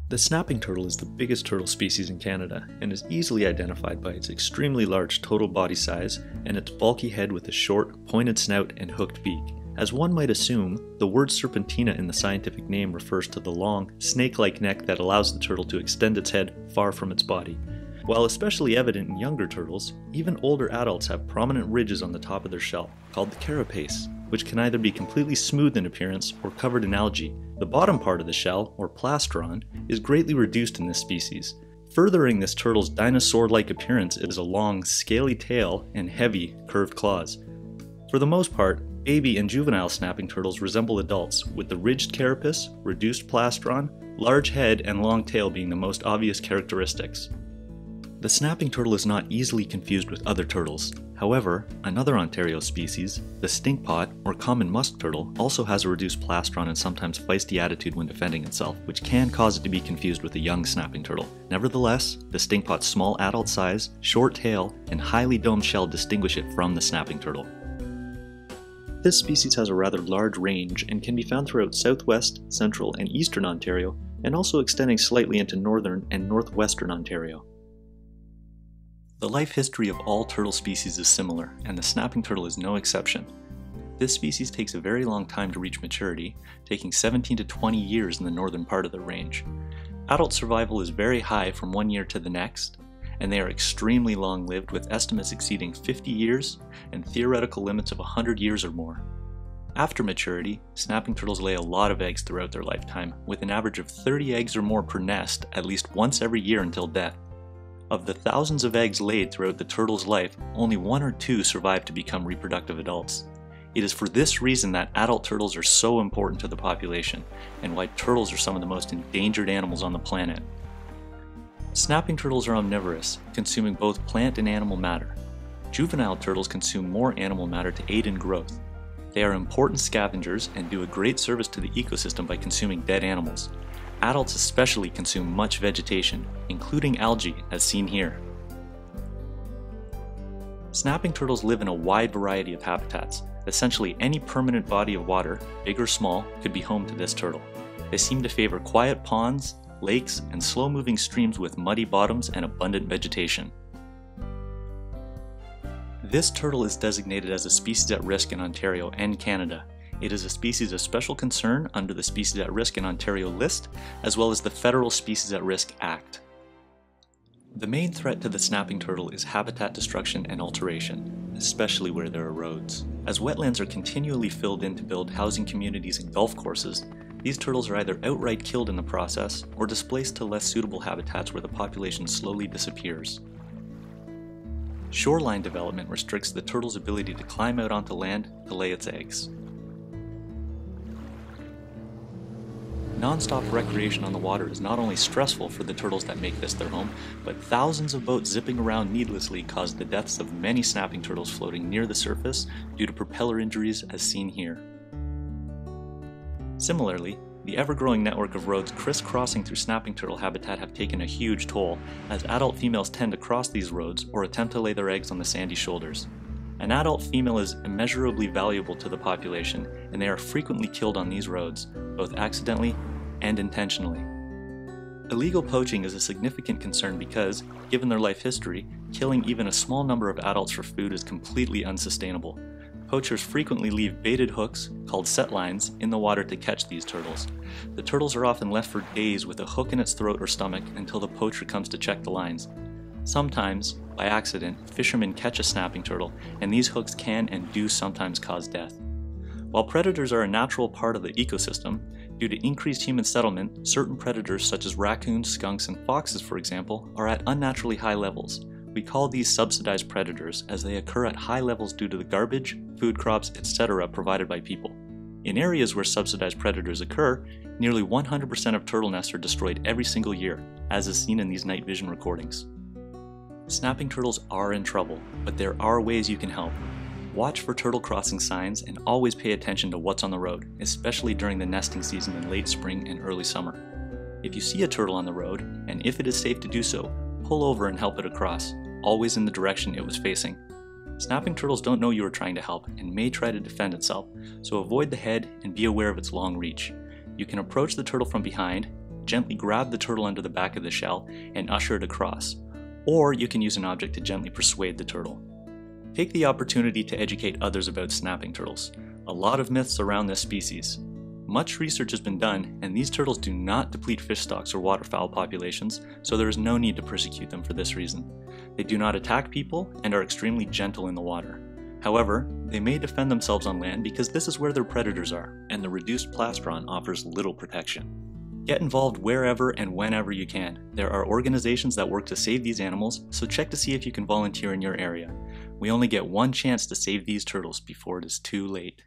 The snapping turtle is the biggest turtle species in Canada and is easily identified by its extremely large total body size and its bulky head with a short, pointed snout and hooked beak. As one might assume, the word serpentina in the scientific name refers to the long, snake-like neck that allows the turtle to extend its head far from its body. While especially evident in younger turtles, even older adults have prominent ridges on the top of their shell, called the carapace, which can either be completely smooth in appearance or covered in algae. The bottom part of the shell, or plastron, is greatly reduced in this species. Furthering this turtle's dinosaur-like appearance is a long, scaly tail and heavy, curved claws. For the most part, baby and juvenile snapping turtles resemble adults, with the ridged carapace, reduced plastron, large head, and long tail being the most obvious characteristics. The snapping turtle is not easily confused with other turtles. However, another Ontario species, the stinkpot or common musk turtle, also has a reduced plastron and sometimes feisty attitude when defending itself, which can cause it to be confused with a young snapping turtle. Nevertheless, the stinkpot's small adult size, short tail, and highly domed shell distinguish it from the snapping turtle. This species has a rather large range and can be found throughout southwest, central, and eastern Ontario, and also extending slightly into northern and northwestern Ontario. The life history of all turtle species is similar, and the snapping turtle is no exception. This species takes a very long time to reach maturity, taking 17 to 20 years in the northern part of the range. Adult survival is very high from 1 year to the next, and they are extremely long-lived, with estimates exceeding 50 years and theoretical limits of 100 years or more. After maturity, snapping turtles lay a lot of eggs throughout their lifetime, with an average of 30 eggs or more per nest at least once every year until death. Of the thousands of eggs laid throughout the turtle's life, only 1 or 2 survive to become reproductive adults. It is for this reason that adult turtles are so important to the population, and why turtles are some of the most endangered animals on the planet. Snapping turtles are omnivorous, consuming both plant and animal matter. Juvenile turtles consume more animal matter to aid in growth. They are important scavengers and do a great service to the ecosystem by consuming dead animals. Adults especially consume much vegetation, including algae, as seen here. Snapping turtles live in a wide variety of habitats. Essentially any permanent body of water, big or small, could be home to this turtle. They seem to favor quiet ponds, lakes, and slow-moving streams with muddy bottoms and abundant vegetation. This turtle is designated as a species at risk in Ontario and Canada. It is a species of special concern under the Species at Risk in Ontario list, as well as the Federal Species at Risk Act. The main threat to the snapping turtle is habitat destruction and alteration, especially where there are roads. As wetlands are continually filled in to build housing communities and golf courses, these turtles are either outright killed in the process or displaced to less suitable habitats where the population slowly disappears. Shoreline development restricts the turtle's ability to climb out onto land to lay its eggs. Non-stop recreation on the water is not only stressful for the turtles that make this their home, but thousands of boats zipping around needlessly cause the deaths of many snapping turtles floating near the surface due to propeller injuries as seen here. Similarly, the ever-growing network of roads crisscrossing through snapping turtle habitat have taken a huge toll, as adult females tend to cross these roads or attempt to lay their eggs on the sandy shoulders. An adult female is immeasurably valuable to the population, and they are frequently killed on these roads, both accidentally and intentionally. Illegal poaching is a significant concern because, given their life history, killing even a small number of adults for food is completely unsustainable. Poachers frequently leave baited hooks, called set lines, in the water to catch these turtles. The turtles are often left for days with a hook in its throat or stomach until the poacher comes to check the lines. Sometimes, by accident, fishermen catch a snapping turtle, and these hooks can and do sometimes cause death. While predators are a natural part of the ecosystem, due to increased human settlement, certain predators such as raccoons, skunks, and foxes, for example, are at unnaturally high levels. We call these subsidized predators as they occur at high levels due to the garbage, food crops, etc. provided by people. In areas where subsidized predators occur, nearly 100% of turtle nests are destroyed every single year, as is seen in these night vision recordings. Snapping turtles are in trouble, but there are ways you can help. Watch for turtle crossing signs and always pay attention to what's on the road, especially during the nesting season in late spring and early summer. If you see a turtle on the road, and if it is safe to do so, pull over and help it across, always in the direction it was facing. Snapping turtles don't know you are trying to help and may try to defend itself, so avoid the head and be aware of its long reach. You can approach the turtle from behind, gently grab the turtle under the back of the shell and usher it across, or you can use an object to gently persuade the turtle. Take the opportunity to educate others about snapping turtles. A lot of myths around this species. Much research has been done, and these turtles do not deplete fish stocks or waterfowl populations, so there is no need to persecute them for this reason. They do not attack people and are extremely gentle in the water. However, they may defend themselves on land because this is where their predators are, and the reduced plastron offers little protection. Get involved wherever and whenever you can. There are organizations that work to save these animals, so check to see if you can volunteer in your area. We only get one chance to save these turtles before it is too late.